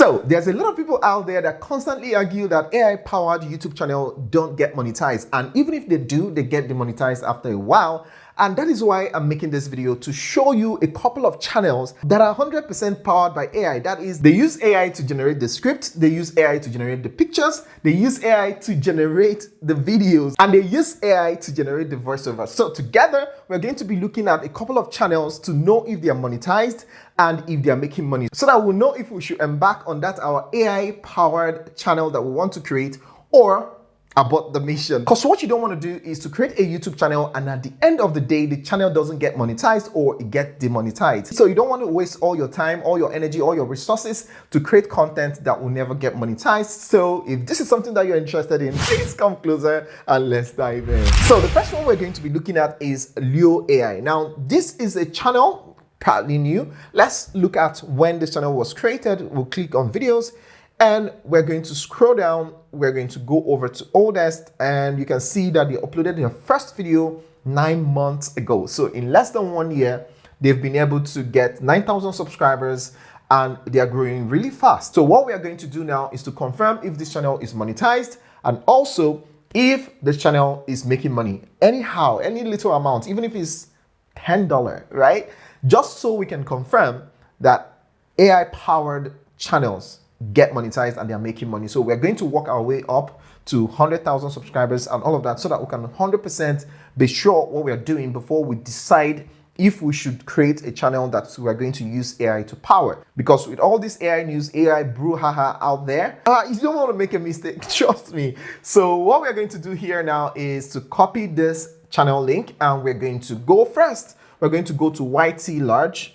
So there's a lot of people out there that constantly argue that AI-powered YouTube channel don't get monetized, and even if they do, they get demonetized after a while. And that is why I'm making this video, to show you a couple of channels that are 100% powered by AI. That is, they use AI to generate the script, they use AI to generate the pictures, they use AI to generate the videos, and they use AI to generate the voiceover. So together, we're going to be looking at a couple of channels to know if they are monetized and if they are making money, so that we'll know if we should embark on that our AI-powered channel that we want to create, or abort the mission. Because what you don't want to do is to create a YouTube channel and at the end of the day, the channel doesn't get monetized or it gets demonetized. So you don't want to waste all your time, all your energy, all your resources to create content that will never get monetized. So if this is something that you're interested in, please come closer and let's dive in. So the first one we're going to be looking at is Leo AI. Now, this is a channel partly new. Let's look at when this channel was created. We'll click on videos and we're going to scroll down. We're going to go over to oldest, and you can see that they uploaded their first video 9 months ago. So in less than 1 year, they've been able to get 9,000 subscribers and they are growing really fast. So what we are going to do now is to confirm if this channel is monetized, and also if this channel is making money anyhow, any little amount, even if it's $10, right? Just so we can confirm that AI-powered channels get monetized and they're making money. So we're going to work our way up to 100,000 subscribers and all of that, so that we can 100% be sure what we're doing before we decide if we should create a channel that we're going to use AI to power. Because with all this AI news, AI brouhaha out there, you don't want to make a mistake, trust me. So what we're going to do here now is to copy this channel link, and we're going to go first. We're going to go to ytlarge.com,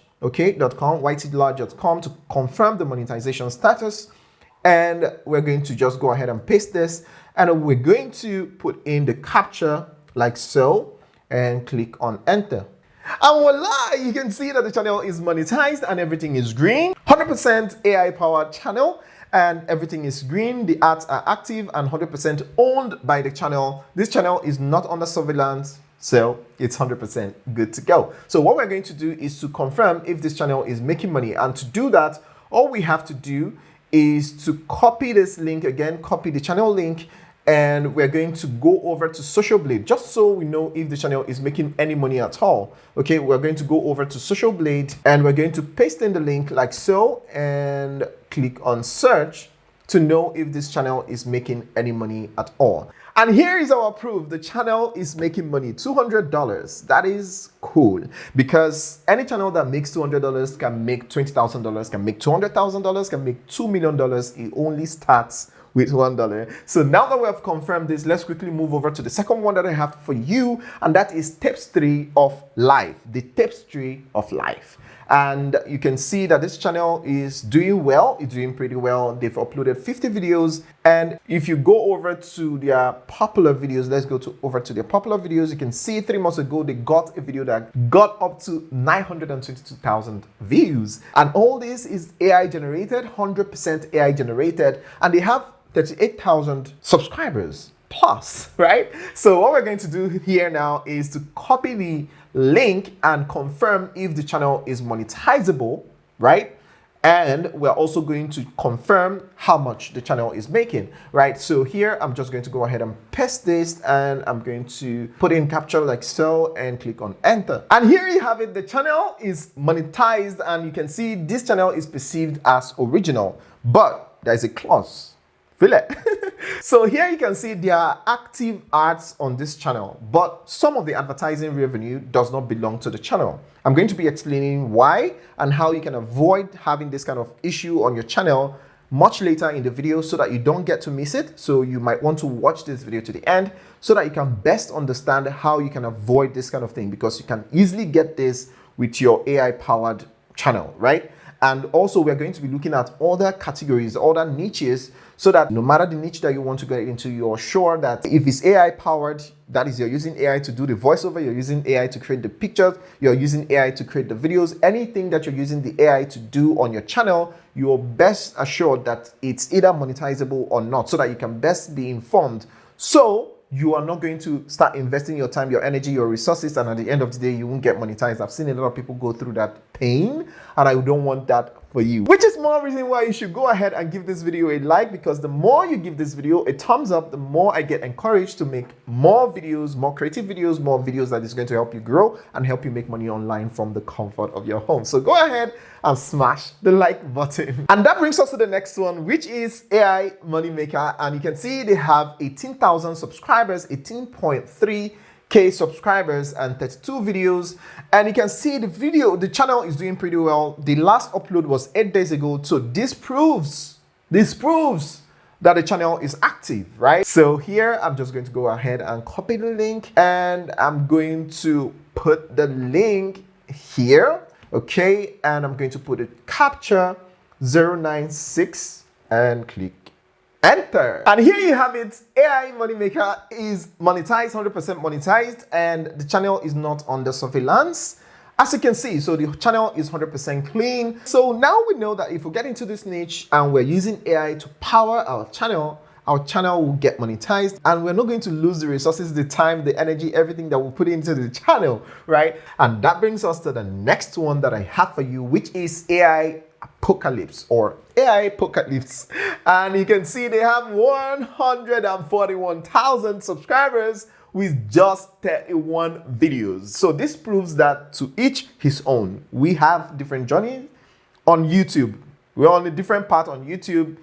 ytlarge.com, to confirm the monetization status. And we're going to just go ahead and paste this, and we're going to put in the captcha like so and click on enter. And voila, you can see that the channel is monetized and everything is green. 100% AI powered channel and everything is green. The ads are active and 100% owned by the channel. This channel is not under surveillance, so it's 100% good to go. So what we're going to do is to confirm if this channel is making money. And to do that, all we have to do is to copy this link again, copy the channel link, and we're going to go over to Social Blade, just so we know if the channel is making any money at all. Okay, we're going to go over to Social Blade and we're going to paste in the link like so and click on search to know if this channel is making any money at all. And here is our proof. The channel is making money, $200. That is cool, because any channel that makes $200 can make $20,000, can make $200,000, can make $2 million. It only starts with $1. So now that we have confirmed this, let's quickly move over to the second one that I have for you, and that is tapestry of life, the tapestry of life. And you can see that this channel is doing well. It's doing pretty well. They've uploaded 50 videos. And if you go over to their popular videos, let's go over to their popular videos. You can see 3 months ago, they got a video that got up to 922,000 views. And all this is AI generated, 100% AI generated. And they have 38,000 subscribers plus, right? So what we're going to do here now is to copy the link and confirm if the channel is monetizable, right? And we're also going to confirm how much the channel is making, right? So here, I'm just going to go ahead and paste this, and I'm going to put in captcha like so and click on enter. And here you have it. The channel is monetized, and you can see this channel is perceived as original, but there's a clause. Feel it? So here you can see there are active ads on this channel, but some of the advertising revenue does not belong to the channel. I'm going to be explaining why and how you can avoid having this kind of issue on your channel much later in the video, so that you don't get to miss it. So you might want to watch this video to the end so that you can best understand how you can avoid this kind of thing, because you can easily get this with your AI powered channel, right? And also we're going to be looking at other categories, other niches, so that no matter the niche that you want to get into, you're sure that if it's AI powered, that is, you're using AI to do the voiceover, you're using AI to create the pictures, you're using AI to create the videos, anything that you're using the AI to do on your channel, you're best assured that it's either monetizable or not, so that you can best be informed. So you are not going to start investing your time, your energy, your resources, and at the end of the day, you won't get monetized. I've seen a lot of people go through that pain, and I don't want that for you. Which is more reason why you should go ahead and give this video a like, because the more you give this video a thumbs up, the more I get encouraged to make more videos, more creative videos, more videos that is going to help you grow and help you make money online from the comfort of your home. So go ahead and smash the like button. And that brings us to the next one, which is AI Moneymaker. And you can see they have 18,000 subscribers, 18.3K subscribers and 32 videos. And you can see the channel is doing pretty well. The last upload was 8 days ago. So this proves that the channel is active, right? So here I'm just going to go ahead and copy the link, and I'm going to put the link here. Okay, and I'm going to put a captcha 096 and click enter. And here you have it. AI Moneymaker is monetized, 100% monetized, and the channel is not under surveillance. As you can see, so the channel is 100% clean. So now we know that if we get into this niche and we're using AI to power our channel will get monetized, and we're not going to lose the resources, the time, the energy, everything that we put into the channel, right? And that brings us to the next one that I have for you, which is AI Apocalypse or AI Apocalypse. And you can see they have 141,000 subscribers with just 31 videos. So this proves that to each his own. We have different journeys on YouTube. We're on a different path on YouTube.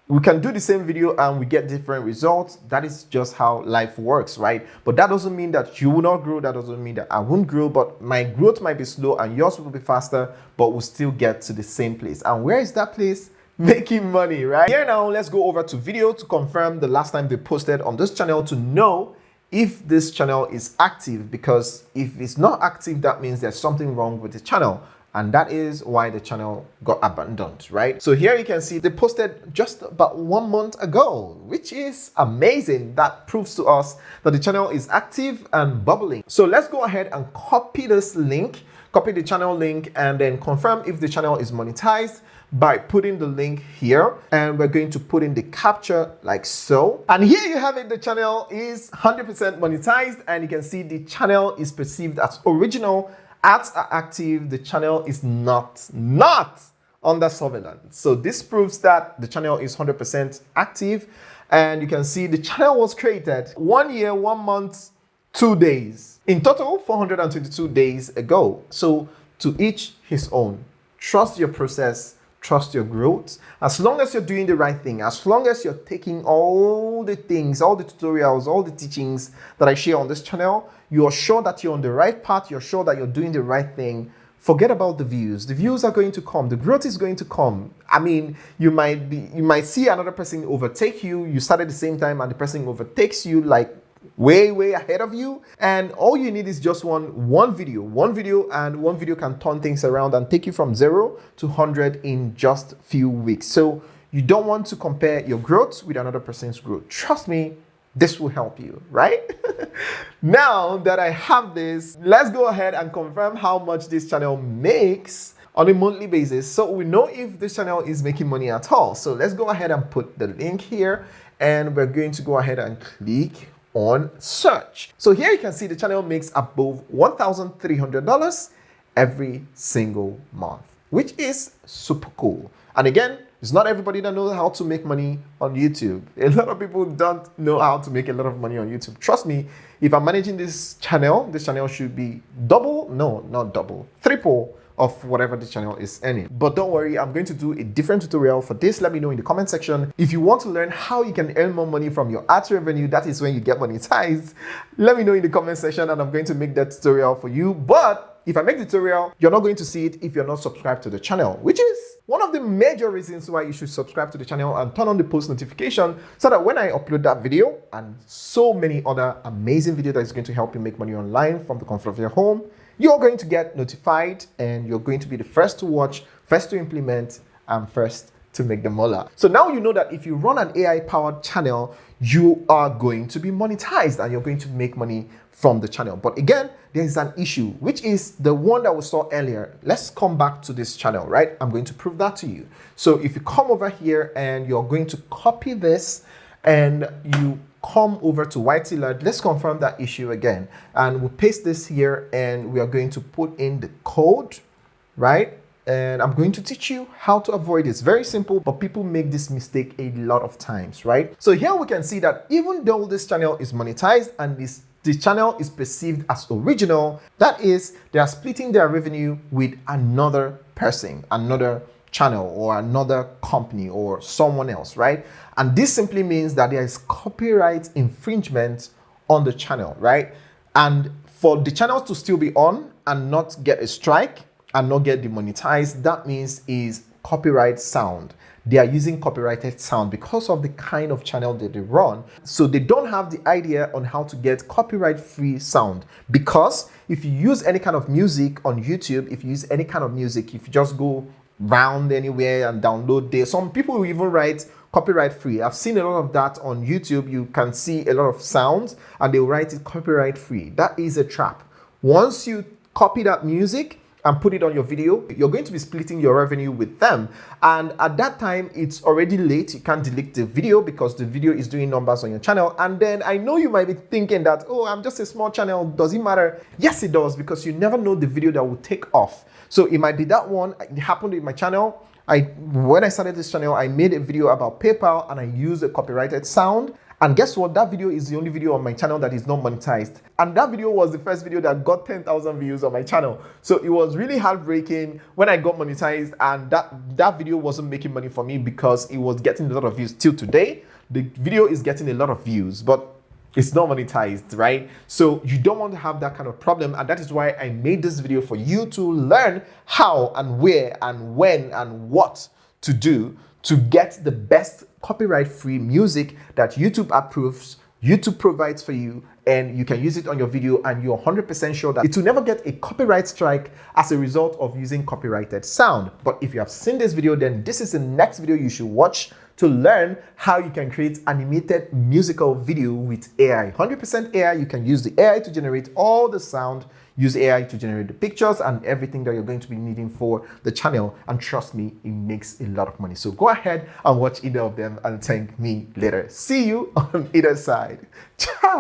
We can do the same video and we get different results. That is just how life works, right? But that doesn't mean that you will not grow. That doesn't mean that I won't grow, but my growth might be slow and yours will be faster, but we'll still get to the same place. And where is that place? Making money, right? Here now, let's go over to video to confirm the last time they posted on this channel to know if this channel is active, because if it's not active, that means there's something wrong with the channel. And that is why the channel got abandoned, right? So here you can see they posted just about 1 month ago, which is amazing. That proves to us that the channel is active and bubbling. So let's go ahead and copy this link, copy the channel link, and then confirm if the channel is monetized by putting the link here. And we're going to put in the captcha like so. And here you have it. The channel is 100% monetized, and you can see the channel is perceived as original. Ads are active. The channel is not under surveillance. So this proves that the channel is 100% active. And you can see the channel was created 1 year, 1 month, 2 days. In total, 422 days ago. So to each his own. Trust your process. Trust your growth. As long as you're doing the right thing, as long as you're taking all the things, all the tutorials, all the teachings that I share on this channel, you're sure that you're on the right path, you're sure that you're doing the right thing, forget about the views. The views are going to come. The growth is going to come. I mean, you might see another person overtake you. You start at the same time and the person overtakes you like way ahead of you, and all you need is just one video, and one video can turn things around and take you from 0 to 100 in just a few weeks. So you don't want to compare your growth with another person's growth. Trust me, this will help you, right? Now that I have this, let's go ahead and confirm how much this channel makes on a monthly basis, so we know if this channel is making money at all. So let's go ahead and put the link here, and we're going to go ahead and click on search. So here you can see the channel makes above $1,300 every single month, which is super cool. And again, it's not everybody that knows how to make money on YouTube. A lot of people don't know how to make a lot of money on YouTube. Trust me, if I'm managing this channel should be triple of whatever the channel is earning. But don't worry, I'm going to do a different tutorial for this. Let me know in the comment section. If you want to learn how you can earn more money from your ads revenue, that is when you get monetized. Let me know in the comment section and I'm going to make that tutorial for you. But if I make the tutorial, you're not going to see it if you're not subscribed to the channel, which is one of the major reasons why you should subscribe to the channel and turn on the post notification so that when I upload that video and so many other amazing videos that is going to help you make money online from the comfort of your home, you're going to get notified and you're going to be the first to watch, first to implement, and first to make the mullah. So now you know that if you run an AI-powered channel, you are going to be monetized and you're going to make money from the channel. But again, there is an issue, which is the one that we saw earlier. Let's come back to this channel, right? I'm going to prove that to you. So if you come over here and you're going to copy this and you come over to YT, let's confirm that issue again. And we'll paste this here and we are going to put in the code, right? and I'm going to teach you how to avoid this. Very simple, but people make this mistake a lot of times, right? So here we can see that even though this channel is monetized and the channel is perceived as original, that is, they are splitting their revenue with another person, another channel, or another company, or someone else, right? And this simply means that there is copyright infringement on the channel, right? And for the channel to still be on and not get a strike and not get demonetized, that means is copyright sound. They are using copyrighted sound because of the kind of channel that they run. So they don't have the idea on how to get copyright-free sound. Because if you use any kind of music on YouTube, if you use any kind of music, if you just go round anywhere and download there, some people will even write copyright-free. I've seen a lot of that on YouTube. You can see a lot of sounds and they write it copyright-free. That is a trap. Once you copy that music and put it on your video, you're going to be splitting your revenue with them. And at that time, it's already late. You can't delete the video because the video is doing numbers on your channel. And then I know you might be thinking that, oh, I'm just a small channel. Does it matter? Yes, it does, because you never know the video that will take off. So it might be that one. It happened with my channel. When I started this channel, I made a video about PayPal and I used a copyrighted sound. And guess what? That video is the only video on my channel that is not monetized. And that video was the first video that got 10,000 views on my channel. So it was really heartbreaking when I got monetized, and that video wasn't making money for me because it was getting a lot of views. Till today, the video is getting a lot of views, but it's not monetized, right? So you don't want to have that kind of problem. And that is why I made this video, for you to learn how and where and when and what to do to get the best copyright-free music that YouTube approves, YouTube provides for you, and you can use it on your video, and you're 100% sure that it will never get a copyright strike as a result of using copyrighted sound. But if you have seen this video, then this is the next video you should watch to learn how you can create animated musical video with AI. 100% AI. You can use the AI to generate all the sound, use AI to generate the pictures and everything that you're going to be needing for the channel. And trust me, it makes a lot of money. So go ahead and watch either of them and thank me later. See you on either side. Ciao.